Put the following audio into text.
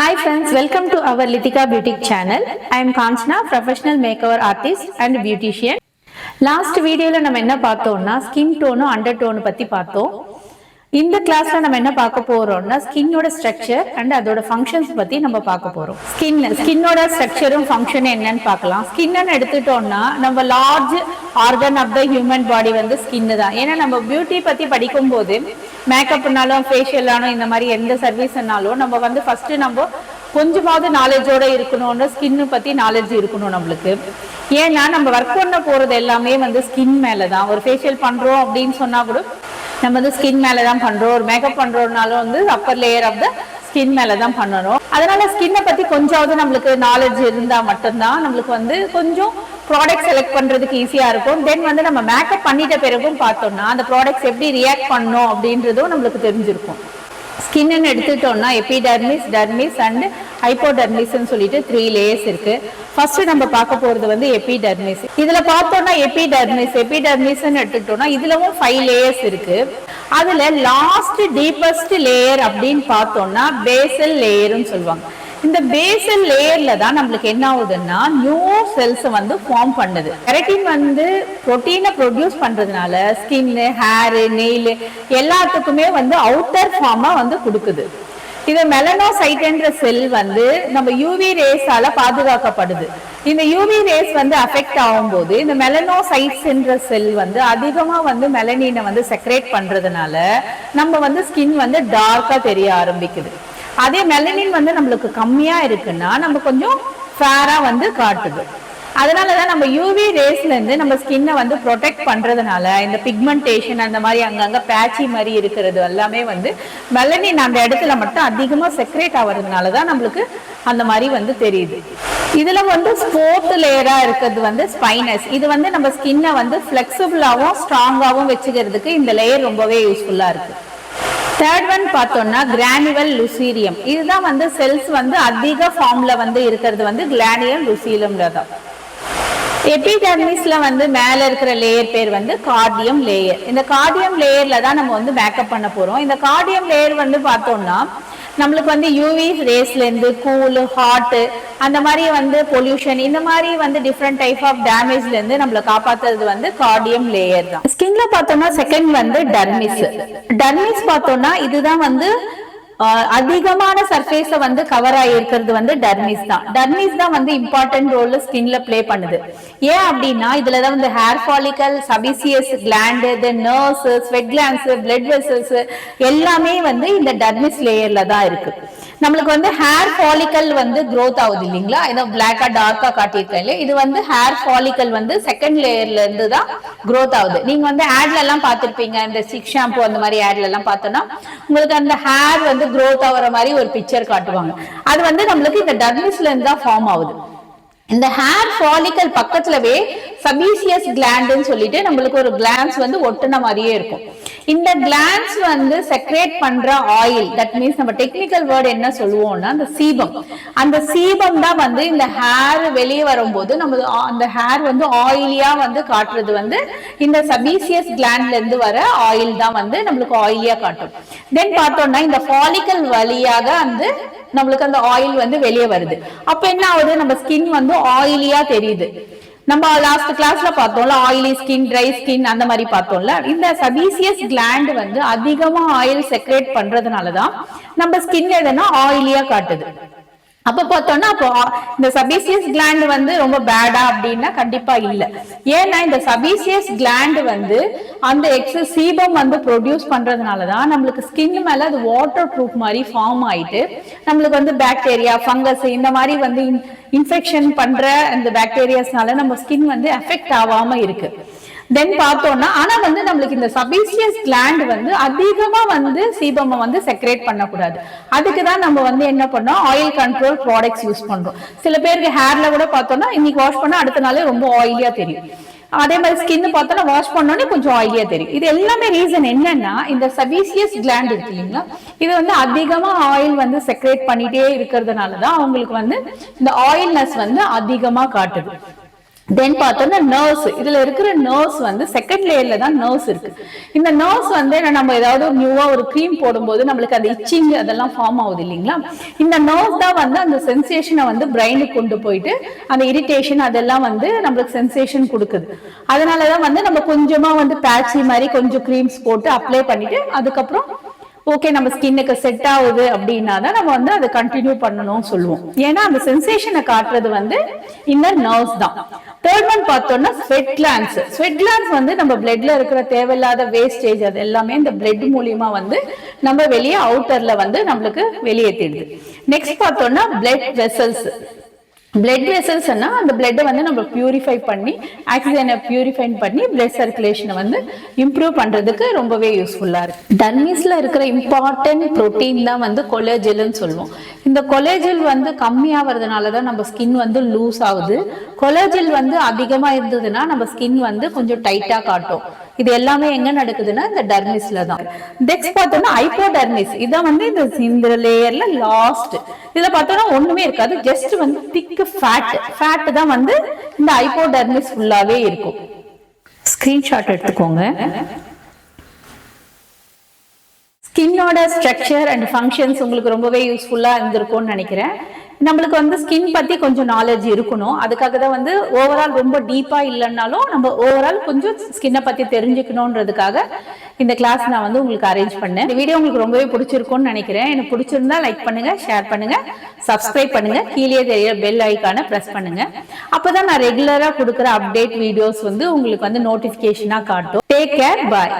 Hi friends, welcome to our Lithika Beauty channel. I am Kanchana, professional makeover artist and beautician. Last வீடியோல நம்ம என்ன பார்த்தோம்னா skin டோனும் under tone பத்தி பார்த்தோம். இந்த கிளாஸ்ல நம்ம என்ன பார்க்க போறோம்னா ஸ்கின்னோட ஸ்ட்ரக்சர் அண்ட் அதோட ஃபங்க்ஷன்ஸ் பத்தி நம்ம பார்க்க போறோம். ஸ்கின்னோட ஸ்ட்ரக்சரும் ஃபங்க்ஷன் என்னன்னு பார்க்கலாம். ஸ்கின்னு எடுத்துட்டோம்னா நம்ம large organ of the human body வந்து ஸ்கின் தான். ஏன்னா நம்ம பியூட்டி பத்தி படிக்கும் போது மேக்கப்னாலும் ஃபேஷியலானும் இந்த மாதிரி எந்த சர்வீஸ்னாலும் நம்ம வந்து ஃபர்ஸ்ட் நம்ம கொஞ்சமாவது நாலேஜோட இருக்கணும்னு ஸ்கின்னு பத்தி நாலேஜ் இருக்கணும் நம்மளுக்கு. ஏன்னா நம்ம ஒர்க் பண்ண போறது எல்லாமே வந்து ஸ்கின் மேலதான். ஒரு ஃபேஷியல் பண்றோம் அப்படின்னு சொன்னா கூட நம்ம வந்து ஸ்கின் மேலதான் பண்றோம். ஒரு மேக்கப் பண்றோம்னாலும் வந்து upper layer of the skin மேலதான் பண்ணணும். அதனால ஸ்கின்னை பத்தி கொஞ்சமாவது நம்மளுக்கு நாலேஜ் இருந்தா மட்டும்தான் நம்மளுக்கு வந்து கொஞ்சம் ப்ராடக்ட் செலக்ட் பண்றதுக்கு ஈஸியா இருக்கும். தென் வந்து நம்ம மேக்கப் பண்ணிட்ட பிறகும் பார்த்தோம்னா அந்த ப்ராடக்ட்ஸ் எப்படி ரியாக்ட் பண்ணணும் அப்படின்றதும் நம்மளுக்கு தெரிஞ்சிருக்கும். ஸ்கின்னு எடுத்துட்டோம்னா எபிடர்மிஸ், டர்மிஸ் அண்ட் ஹைப்போடர்மிஸ்ன்னு சொல்லிட்டு 3 லேயர்ஸ் இருக்கு. ஃபர்ஸ்ட் நம்ம பார்க்க போறது வந்து எபிடர்மிஸ். இதுல பார்த்தோம்னா எபிடர்மிஸ்ன்னு எடுத்துட்டோம்னா இதுலவும் 5 லேயர்ஸ் இருக்கு. அதுல லாஸ்ட் டீப்பஸ்ட் லேயர் அப்படின்னு பார்த்தோம்னா பேசல் லேயர்னு சொல்லுவாங்க. இந்த பேசல் லேயர்ல தான் நம்மளுக்கு என்ன ஆகுதுன்னா நியூ செல்ஸ் வந்து ஃபார்ம் பண்ணுது. கெரட்டின் வந்து புரோட்டீனை ப்ரொடியூஸ் பண்றதுனால ஸ்கின், ஹேர், நெயில் எல்லாத்துக்குமே வந்து அவுட்டர் ஃபார்மா வந்து கொடுக்குது. இது மெலனோசைட்ன்ற செல் வந்து நம்ம யூவி ரேஸால பாதுகாக்கப்படுது. இந்த யூவி ரேஸ் வந்து அஃபெக்ட் ஆகும்போது இந்த மெலனோசைட்ஸ்ன்ற செல் வந்து அதிகமா வந்து மெலனினை வந்து செக்ரேட் பண்றதுனால நம்ம வந்து ஸ்கின் வந்து டார்க்கா தெரிய ஆரம்பிக்குது. அதே மெலனின் வந்து நம்மளுக்கு கம்மியா இருக்குன்னா நம்ம கொஞ்சம் ஃபேரா வந்து காட்டுது. அதனாலதான் நம்ம யூவி ரேஸ்ல இருந்து நம்ம ஸ்கின்னை வந்து ப்ரொடெக்ட் பண்றதுனால இந்த பிக்மெண்டேஷன் அந்த மாதிரி அங்கங்க பேட்சி மாதிரி இருக்கிறது எல்லாமே வந்து மெலனின் அந்த இடத்துல மட்டும் அதிகமா செக்ரேட் ஆகிறதுனாலதான் நம்மளுக்கு அந்த மாதிரி வந்து தெரியுது. இதுல வந்து 4th லேயரா இருக்கிறது வந்து ஸ்பைனஸ். இது வந்து நம்ம ஸ்கின்னை வந்து பிளெக்சிபிளாவும் ஸ்ட்ராங்காவும் வச்சுக்கிறதுக்கு இந்த லேயர் ரொம்பவே யூஸ்ஃபுல்லா இருக்கு. தேர்ட் ஒன் பார்த்தோம்னா கிரானுவல் லுசீரியம். இதுதான் வந்து செல்ஸ் வந்து அதிக ஃபார்ம்ல வந்து இருக்கிறது வந்து கிளானியல் லுசீரியம்ல தான். எபிடர்மிஸ்ல வந்து மேல இருக்கிற லேயர் பேர் வந்து கார்டியம் லேயர். இந்த கார்டியம் லேயர்ல தான் நம்ம வந்து மேக்கப் பண்ண போறோம். இந்த கார்டியம் லேயர் வந்து பார்த்தோம்னா நம்மளுக்கு வந்து யூவி ரேஸ்ல இருந்து கூல், ஹாட் அந்த மாதிரி வந்து பொல்யூஷன் இந்த மாதிரி வந்து டிஃப்ரெண்ட் டைப் ஆஃப் டேமேஜ்ல இருந்து நம்மள காப்பாத்துறது வந்து கார்டியம் லேயர் தான். ஸ்கின்ல பார்த்தோம்னா செகண்ட் வந்து டர்மிஸ். டர்மிஸ் பார்த்தோம்னா இதுதான் வந்து அதிகமான சர்ஃபேஸ வந்து கவர் ஆகி இருக்கிறது வந்து டர்மிஸ் தான். டர்மிஸ் தான் வந்து இம்பார்ட்டன்ட் ரோல் ஸ்கின்ல பிளே பண்ணுது. ஏன் அப்படின்னா இதுலதான் வந்து hair follicle, sebaceous gland, nerves, sweat glands, blood vessels எல்லாமே வந்து இந்த டர்மிஸ் லேயர்ல தான் இருக்கு. நம்மளுக்கு வந்து ஹேர் ஃபாலிக்கல் வந்து growth ஆகுது இல்லைங்களா, ஏதோ பிளாக்கா டார்க்கா காட்டியிருக்கேன் இல்லையா, இது வந்து ஹேர் ஃபாலிக்கல் வந்து செகண்ட் லேயர்ல இருந்து தான் growth ஆகுது. நீங்க வந்து ஆட்ல எல்லாம் பார்த்திருப்பீங்க, இந்த சிக் ஷாம்பு அந்த மாதிரி ஆட்ல எல்லாம் பார்த்தோம்னா உங்களுக்கு அந்த ஹேர் வந்து growth ஆகுற மாதிரி ஒரு பிக்சர் காட்டுவாங்க. அது வந்து நம்மளுக்கு இந்த டர்மிஸ்ல இருந்து தான் ஃபார்ம் ஆகுது. இந்த ஹேர் ஃபாலிக்கல் பக்கத்துலவே சபீசியஸ் கிளாண்ட்னு சொல்லிட்டு நம்மளுக்கு ஒரு கிளான்ஸ் வந்து ஒட்டுன மாதிரியே இருக்கும். இந்த கிளான்ஸ் வந்து செக்ரேட் பண்ற ஆயில், தட் மீன்ஸ் நம்ம டெக்னிக்கல் வேர்ட் என்ன சொல்லுவோம்னா அந்த சீபம். அந்த சீபம் தான் வந்து இந்த ஹேர் வெளியே வரும்போது நம்ம அந்த ஹேர் வந்து ஆயிலியா வந்து காட்டுறது வந்து இந்த சபீசியஸ் கிளாண்ட்ல இருந்து வர ஆயில் தான் வந்து நம்மளுக்கு ஆயிலியா காட்டும். தென் பார்த்தோம்னா இந்த ஃபாலிக்கல் வழியாக வந்து நம்மளுக்கு அந்த ஆயில் வந்து வெளியே வருது. அப்ப என்ன ஆகுது, நம்ம ஸ்கின் வந்து ஆயிலியா தெரியுது. நம்ம லாஸ்ட் கிளாஸ்ல பார்த்தோம்ல ஆயிலி ஸ்கின், ட்ரை ஸ்கின் அந்த மாதிரி பார்த்தோம்ல. இந்த சபீசியஸ் கிளாண்ட் வந்து அதிகமா ஆயில் செக்ரேட் பண்றதுனாலதான் நம்ம ஸ்கின் எதுனா ஆயிலியா காட்டுது. அப்ப பார்த்தோம்னா அப்போ இந்த சபீசியஸ் கிளாண்ட் வந்து ரொம்ப பேடா அப்படின்னா கண்டிப்பா இல்ல. ஏன்னா இந்த சபீசியஸ் கிளாண்ட் வந்து அந்த எக்ஸஸ் சீபம் வந்து ப்ரொடியூஸ் பண்றதுனாலதான் நம்மளுக்கு ஸ்கின் மேல அது வாட்டர் ப்ரூஃப் மாதிரி ஃபார்ம் ஆயிட்டு நம்மளுக்கு வந்து பாக்டீரியா, ஃபங்கஸ் இந்த மாதிரி வந்து இன்ஃபெக்ஷன் பண்ற இந்த பாக்டீரியாஸ்னால நம்ம ஸ்கின் வந்து எஃபெக்ட் ஆகாம இருக்கு. தென் பார்த்தோம்னா ஆனா வந்து நம்மளுக்கு இந்த சபீசியஸ் கிளாண்ட் வந்து அதிகமா வந்து சீபமை வந்து செக்ரேட் பண்ணக்கூடாது. அதுக்குதான் நம்ம வந்து என்ன பண்ணோம், ஆயில் கண்ட்ரோல் ப்ராடக்ட்ஸ் யூஸ் பண்றோம். சில பேருக்கு ஹேர்ல கூட பார்த்தோம்னா இன்னைக்கு வாஷ் பண்ணா அடுத்த நாளே ரொம்ப ஆயிலியா தெரியும். அதே மாதிரி ஸ்கின் பார்த்தோம்னா வாஷ் பண்ணோன்னே கொஞ்சம் ஆயிலியா தெரியும். இது எல்லாமே ரீசன் என்னன்னா இந்த சபீசியஸ் கிளாண்ட் இருக்கு இல்லைங்களா, இது வந்து அதிகமா ஆயில் வந்து செக்ரேட் பண்ணிட்டே இருக்கிறதுனாலதான் அவங்களுக்கு வந்து இந்த ஆயில்னஸ் வந்து அதிகமா காட்டுது. தென் பார்த்தோம்னா நர்வ்ஸ், இதுல இருக்கிற நர்வ்ஸ் வந்து செகண்ட் லேயர்ல தான் நர்வ்ஸ் இருக்கு. இந்த நர்வ்ஸ் வந்து நம்ம ஏதாவது நியூவா ஒரு க்ரீம் போடும்போது நம்மளுக்கு அந்த இச்சிங் அதெல்லாம் ஃபார்ம் ஆகுது இல்லைங்களா, இந்த நர்வ்ஸ் தான் வந்து அந்த சென்சேஷனை வந்து பிரெயினுக்கு கொண்டு போயிட்டு அந்த இரிட்டேஷன் அதெல்லாம் வந்து நம்மளுக்கு சென்சேஷன் கொடுக்குது. அதனாலதான் வந்து நம்ம கொஞ்சமா வந்து பேட்சி மாதிரி கொஞ்சம் க்ரீம்ஸ் போட்டு அப்ளை பண்ணிட்டு அதுக்கப்புறம் ஓகே நம்ம ஸ்கின்னுக்கு செட் ஆகுது அப்படின்னா தான் நம்ம வந்து அதை கண்டினியூ பண்ணணும்னு சொல்லுவோம். ஏன்னா அந்த சென்சேஷனை காட்டுறது வந்து இந்த நர்வ்ஸ் தான். தேர்ட் ஒன் பார்த்தோம்னா ஸ்வெட் கிளாண்ட்ஸ். ஸ்வெட் கிளாண்ட்ஸ் வந்து நம்ம பிளட்ல இருக்கிற தேவையில்லாத வேஸ்டேஜ் அது எல்லாமே இந்த பிளட் மூலியமா வந்து நம்ம வெளியே அவுட்டர்ல வந்து நம்மளுக்கு வெளியேற்றிடுது. நெக்ஸ்ட் பார்த்தோம்னா பிளட் வெசல்ஸ். பிளட் வெசல்ஸ்னா அந்த பிளட்டை வந்து நம்ம பியூரிஃபை பண்ணி ஆக்சிஜனை பியூரிஃபை பண்ணி பிளட் சர்க்குலேஷனை வந்து இம்ப்ரூவ் பண்றதுக்கு ரொம்பவே யூஸ்ஃபுல்லா இருக்கு. டர்மிஸ்ல இருக்கிற இம்பார்ட்டன்ட் புரோட்டீன் தான் வந்து கொலேஜெல்னு சொல்லுவோம். இந்த கொலேஜெல் வந்து கம்மியாகிறதுனால தான் நம்ம ஸ்கின் வந்து லூஸ் ஆகுது. கொலேஜெல் வந்து அதிகமா இருந்ததுன்னா நம்ம ஸ்கின் வந்து கொஞ்சம் டைட்டா காட்டும். இது எல்லாமே எங்க நடக்குதுன்னா இந்த டர்மிஸ்ல தான். நெக்ஸ்ட் பார்த்தோம்னா ஹைப்போடர்மிஸ். இதான் வந்து இந்த லேயர்ல லாஸ்ட். இதுல பார்த்தோம்னா ஒண்ணுமே இருக்காது, ஜஸ்ட் வந்து திக் ஃபேட் தான் வந்து இந்த ஹைப்போடர்மிஸ் ஃபுல்லாவே இருக்கும். ஸ்கிரீன்ஷாட் எடுத்துக்கோங்க. ஸ்கின்னோட ஸ்ட்ரக்சர் அண்ட் ஃபங்க்ஷன்ஸ் உங்களுக்கு ரொம்பவே யூஸ்ஃபுல்லா இருந்திருக்கும்னு நினைக்கிறேன். நம்மளுக்கு வந்து ஸ்கின் பத்தி கொஞ்சம் நாலேஜ் இருக்கணும். அதுக்காக தான் வந்து ஓவரால் ரொம்ப டீப்பா இல்லைன்னாலும் நம்ம ஓவரால் கொஞ்சம் ஸ்கின்னை பத்தி தெரிஞ்சுக்கணும்ன்றதுக்காக இந்த கிளாஸ் நான் வந்து உங்களுக்கு அரேஞ்ச் பண்ணேன். இந்த வீடியோ உங்களுக்கு ரொம்பவே பிடிச்சிருக்கும்னு நினைக்கிறேன். எனக்கு பிடிச்சிருந்தா லைக் பண்ணுங்க, ஷேர் பண்ணுங்க, சப்ஸ்கிரைப் பண்ணுங்க, கீழே தெரிய பெல் ஐக்கானை பிரஸ் பண்ணுங்க. அப்பதான் நான் ரெகுலரா கொடுக்குற அப்டேட் வீடியோஸ் வந்து உங்களுக்கு வந்து நோட்டிபிகேஷனா காட்டும். டேக் கேர், பாய்.